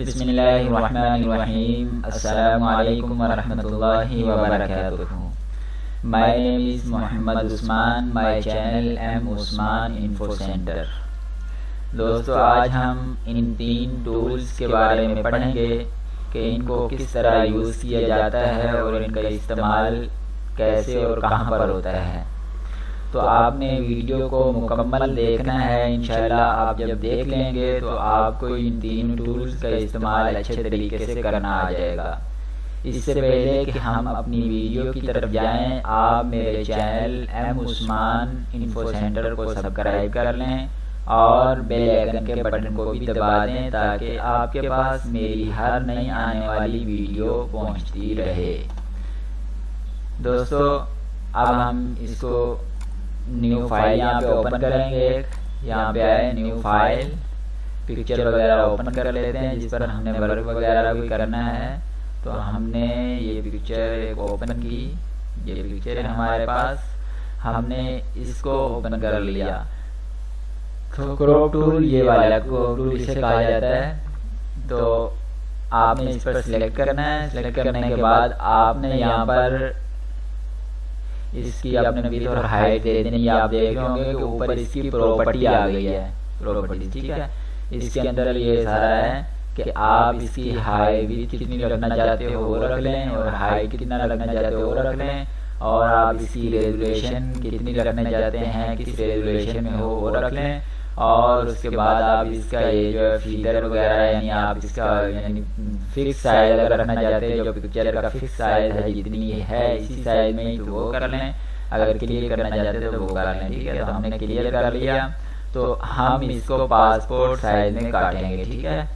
बिस्मिल्लाहिर्रहमानिर्रहीम। अस्सलामु अलैकुम वरहमतुल्लाहि वबरकातुहू। My name is Mohammed Usman. My channel M Usman Info Center। दोस्तों, आज हम इन 3 टूल्स के बारे में पढ़ेंगे कि इनको किस तरह यूज़ किया जाता है और इनका इस्तेमाल कैसे और कहाँ पर होता है। तो आपने वीडियो को मुकम्मल देखना है। इंशाल्लाह आप जब देख लेंगे तो आपको इन 3 टूल्स का इस्तेमाल अच्छे तरीके से करना आ जाएगा। इससे पहले कि हम अपनी वीडियो की तरफ जाएं, आप मेरे channel M Usman info centre को सब्सक्राइब कर लें और बेल आइकन के बटन को भी दबा दें ताकि आपके पास मेरी हर नई आने वाली वीडियो पहुंचती रहे। दोस्तों, अब हम इसको न्यू फाइल यहाँ पे ओपन करेंगे। यहाँ पे आए न्यू फाइल, पिक्चर वगैरह ओपन कर लेते हैं जिस पर हमने वर्क वगैरह भी करना है। तो हमने ये पिक्चर एक ओपन की, ये पिक्चर है हमारे पास, हमने इसको ओपन कर लिया। तो क्रॉप टूल, ये वाला क्रॉप टूल इसे कहा जाता है। तो आपने इस पर सिलेक्ट करना है। सिलेक्ट करने के बाद आपने यहाँ पर इसकी अपने विड्थ और हाइट दे देनी। आप देख रहे होंगे कि ऊपर इसकी प्रॉपर्टी आ गई है, प्रॉपर्टी, ठीक है। इसके अंदर ये सारा है कि आप इसकी हाइट विड्थ कितनी रखना चाहते हो वो रख लें और हाइट कितना रखना चाहते हो वो रख लें, और आप इसकी रेजुलेशन कितनी रखना चाहते हैं, किस रेजुलेशन में हो वो रख लें। और उसके बाद आप इसका ये जो फीडर वगैरह यानी आप इसका यानी फिक्स साइज अगर रखना चाहते हैं, जो पिक्चर का फिक्स साइज है जितनी है इसी साइज में ही तो वो कर लें। अगर क्लियर करना चाहते हैं तो वो कर लें, ठीक है। तो हमने क्लियर कर लिया। तो हम इसको पासपोर्ट साइज में काटेंगे, ठीक है।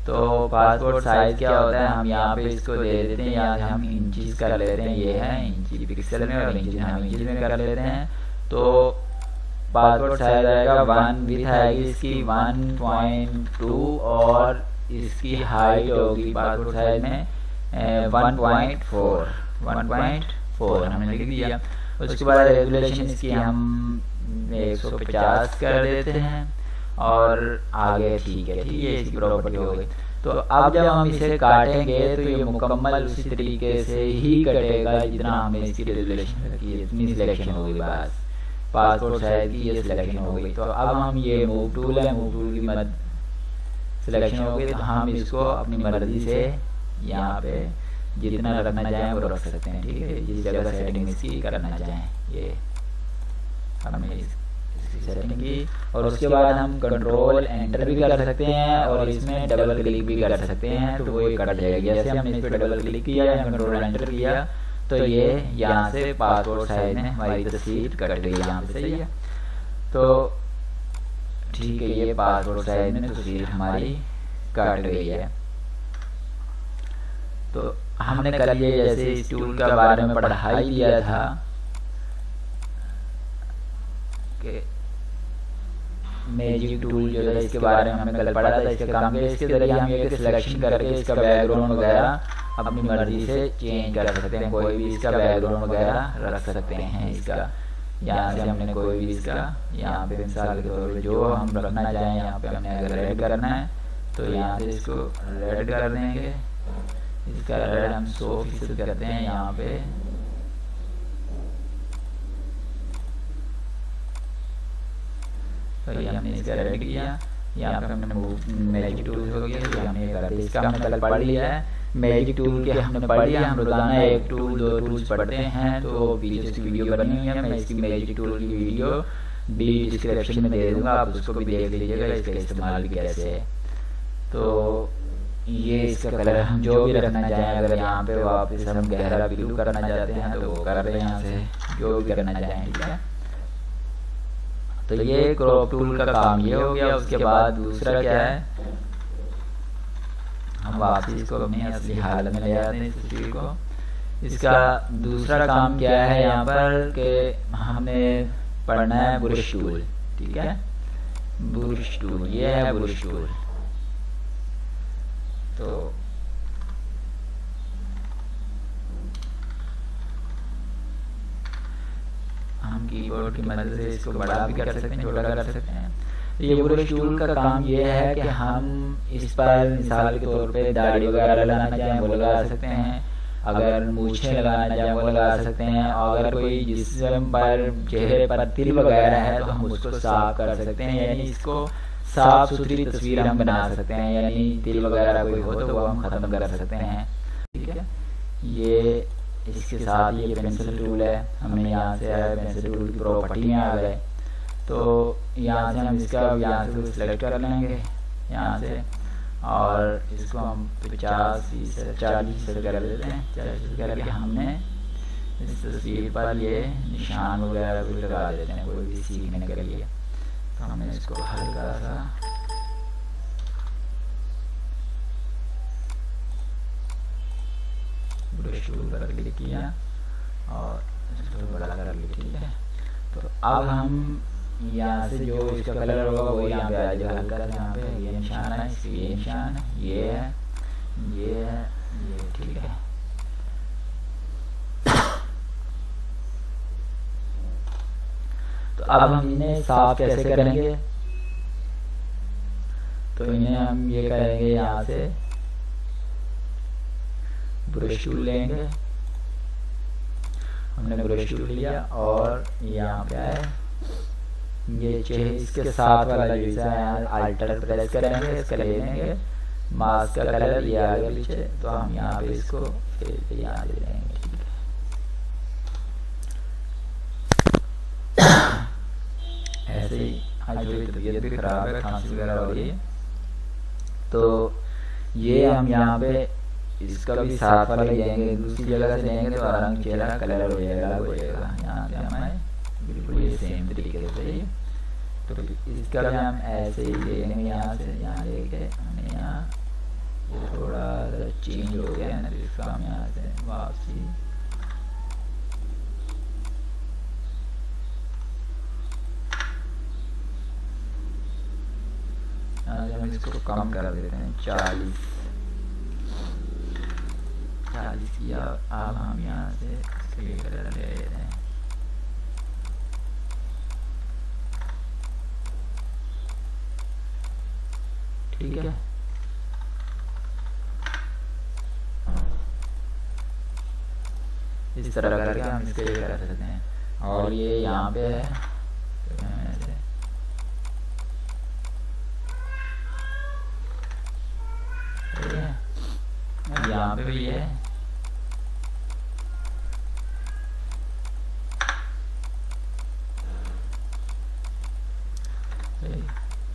तो पासपोर्ट साइज क्या होता है, हम यहाँ पे इसको दे देते हैं, यहाँ हम इंचीज कर लेते हैं। ये है इंची पिक्सल में और इंचीज हम इंचीज में कर लेते हैं। तो पासपोर्ट साइज आएगा 1, विड्थ आएगी इसकी 1.2 और इसकी हाइट होगी पासपोर्ट साइज में 1.4 हमने लिख दिया। उसके बाद रेजुलेशन इसकी हम 150 कर देते हैं और आगे ठीक है, ठीक है, इसकी प्रॉपर्टी हो गई। तो अब जब हम इसे काटेंगे तो ये मुकम्मल उसी तरीके से ही कटेगा जितना हमने इसकी रेजुलेशन रखी है, इतनी सिलेक्शन होगी बस। पासपोर्ट साइज की ये सिलेक्शन हो गई। तो अब हम ये मूव टूल है, मूव टूल की मदद सिलेक्शन हो गई। तो हम इसको अपनी मर्जी से यहाँ पे जितना रखना चाहें वो रख सकते हैं, ठीक है। जिस जगह सेटिंग इसकी करना चाहें ये हमने इसकी सेटिंग की। और उसके बाद हम कंट्रोल एंटर भी कर सकते हैं और इसमें डबल क्लिक भी कर सकते हैं तो वो कट जाएगा। जैसे हमने इस पर डबल क्लिक किया या कंट्रोल एंटर किया तो ये यहाँ से पासपोर्ट साइज में हमारी तस्वीर कट गई यहाँ पे, सही है। तो ठीक है, ये पासपोर्ट साइज में तस्वीर हमारी कट गई है। तो हमने कल ये जैसे इस टूल के बारे में पढ़ाई दिया था कि मैजिक टूल जो है इसके बारे में हमने कल पढ़ा था। इसके काम के इसके जरिए हम ये सिलेक्शन करके इसका बैकग्राउंड वगैरह अपनी मर्जी से चेंज कर सकते हैं। कोई भी इसका बैकग्राउंड वगैरह रख सकते हैं। इसका यहाँ से हमने कोई भी इसका यहाँ पे मिसाल के तौर पे जो हम रखना चाहें, यहाँ पे हमने अगर रेड करना है तो यहाँ से इसको रेड कर देंगे। इसका रेड हम 100% करते हैं यहाँ पे। तो ये हमने इसका रेड किया। यहाँ पे हमने मैजिक टूल हो गया, तो हमने कर दिया। इसका हमने कल पढ़ लिया है। मैजिक टूल के हमने पढ़ लिया। हम रोजाना 1 टूल 2 टूल्स पढ़ते हैं। तो पीछे इसकी वीडियो बनी हुई है, मैं इसकी मैजिक टूल की वीडियो भी डिस्क्रिप्शन में दे दूंगा, आप उसको भी देख लीजिएगा इसका इस्तेमाल भी कैसे है। तो ये इसका कलर हम जो भी रखना चाहें, अगर यहाँ पे वापस हम गहरा ब्लू करना चाहते हैं तो वो कर रहे हैं, यहाँ से जो भी करना चाहें, ठीक है। तो ये क्रॉप टूल का काम ये हो गया। उसके बाद दूसरा क्या है, हम वापस इसको अपनी असली हालत में ले आते हैं इस तस्वीर को। इसका दूसरा काम क्या है यहाँ पर कि हमने पढ़ना है ब्रश टूल, ठीक है। ब्रश टूल, ये है ब्रश टूल। तो हम कीबोर्ड की मदद से इसको बड़ा भी कर सकते हैं, छोटा कर सकते हैं। ये ब्रश टूल का काम ये है कि हम इस पर मिसाल के तौर पे दाढ़ी वगैरह लगाना चाहें वो लगा सकते हैं, अगर मूछें लगाना चाहें वो लगा सकते हैं, और अगर कोई जिस्म पर चेहरे पर तिल वगैरह है तो हम उसको साफ कर सकते हैं, यानी इसको साफ सुथरी तस्वीर हम बना सकते हैं, यानी तिल वगैरह कोई हो तो वो हम ख़त्म कर सकते हैं। ठीक है, ये इसके साथ ये पेंसिल टूल है, हमने यहाँ से पेंसिल टूल की प्रॉपर्टी में आ गए, तो यहाँ से हम इसका यहाँ से सिलेक्ट कर लेंगे यहाँ से, और इसको हम 50 40 कर देते हैं। 40 करके हमने इस तस्वीर पर ये निशान वगैरह भी लगा देते हैं कोई भी सीखने के लिए। तो हमने इसको हल्का सा ब्रश टूल पर क्लिक किया और इसको बड़ा कर लिया। ठीक है, तो अब हम यहाँ से जो इसका कलर होगा वो यहाँ पे आ जाएगा हल्का सा, यहाँ पे ये निशान है, ये निशान है, ये है, ये है, ये। ठीक है, तो अब हम इन्हें साफ कैसे करेंगे, तो इन्हें हम ये करेंगे, यहाँ से ब्रश टूल लेंगे, हमने ब्रश टूल लिया और यहाँ पे आए, ये चेहरे इसके साथ वाला जो है अल्टर प्रेस करेंगे, इसका ले लेंगे मास्क का कलर ये आगे पीछे, तो हम यहाँ पे इसको यहाँ दे देंगे। ठीक है, ऐसे ही आज थोड़ी तबीयत भी खराब है, खांसी वगैरह हो रही है, तो ये हम यहाँ पे इसका भी साथ वाला लेंगे, दूसरी जगह से लेंगे तो रंग चेहरा कलर हो जाएगा, अलग हो जाएगा। यहाँ से हमें बिल्कुल ये सेम तरीके से, तो इसका भी हम ऐसे ही लेंगे, यहाँ से यहाँ लेके हमने यहाँ ये थोड़ा सा चेंज हो गया ना, इसका हम यहाँ से वापसी हम इसको कम कर देते हैं 40 या अब हम यहाँ से कलर ले लेते हैं। ठीक है, इस तरह करके हम इसके लिए कर सकते हैं, और ये यहाँ पे है यहाँ पे भी है,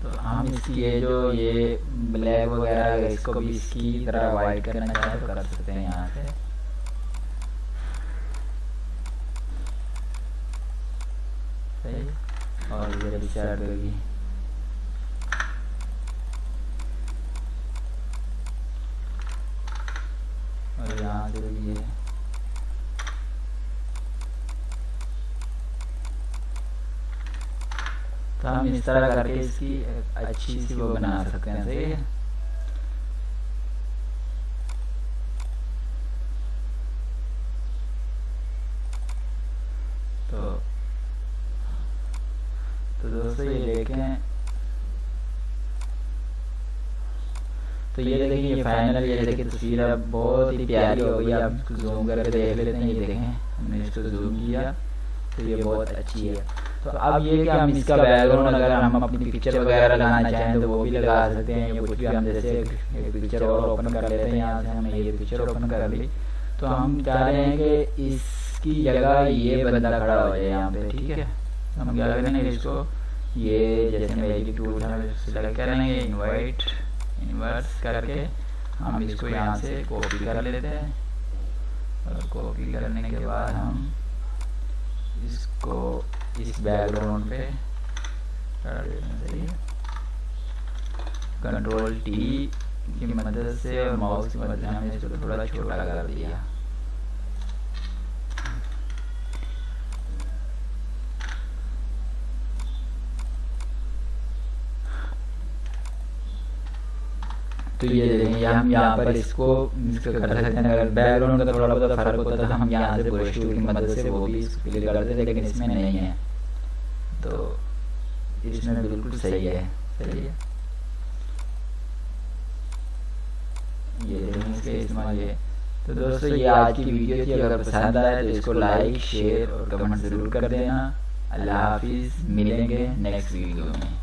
तो हम इसकी ये जो ये ब्लैक वगैरह इसको भी इसकी तरह वाइट करना चाहे तो कर सकते हैं यहाँ से। सही, और ये भी सेट होगी। और यहाँ से भी ये तो हम इस तरह करके इसकी अच्छी सी वो बना सकते हैं। सही है, तो दोस्तों ये देखें, तो ये देखें ये फाइनल, ये देखिए तस्वीर अब बहुत ही प्यारी हो गई। आप इसको जूम करके देख लेते हैं, ये देखें हमने इसको जूम किया तो ये बहुत अच्छी है। तो अब ये कि हम इसका बैकग्राउंड अगर हम अपनी पिक्चर वगैरह लगाना चाहें तो वो भी लगा सकते हैं, या कुछ भी हम जैसे एक पिक्चर और ओपन कर लेते हैं, यहाँ से हमने ये पिक्चर ओपन कर ली, तो हम चाह रहे हैं कि इसकी जगह ये बंदा खड़ा हो जाए यहाँ पे। ठीक है, हम क्या करेंगे, इसको ये जैसे मैजिक टूल है सेलेक्ट कर लेंगे, इन्वर्स करके हम इसको यहाँ से कॉपी कर लेते हैं, और कॉपी करने के बाद हम इसको इस बैकग्राउंड पे कर देते हैं। कंट्रोल टी की मदद से और माउस की मदद से हमने इसको थोड़ा छोटा कर दिया। तो ये देखेंगे हम यहाँ पर इसको कर सकते हैं। अगर बैकग्राउंड का थोड़ा बहुत फर्क होता तो हम यहाँ से ब्रश टूल की मदद से वो भी क्लियर कर देते, लेकिन इसमें नहीं है। तो इसमें बिल्कुल सही है। सही है, ये देखें इसके इस्तेमाल ये। तो दोस्तों ये आज की वीडियो थी, अगर पसंद आए तो इसको लाइक शेयर और कमेंट ज़रूर कर देना। अल्लाह हाफिज़, मिलेंगे नेक्स्ट वीडियो में।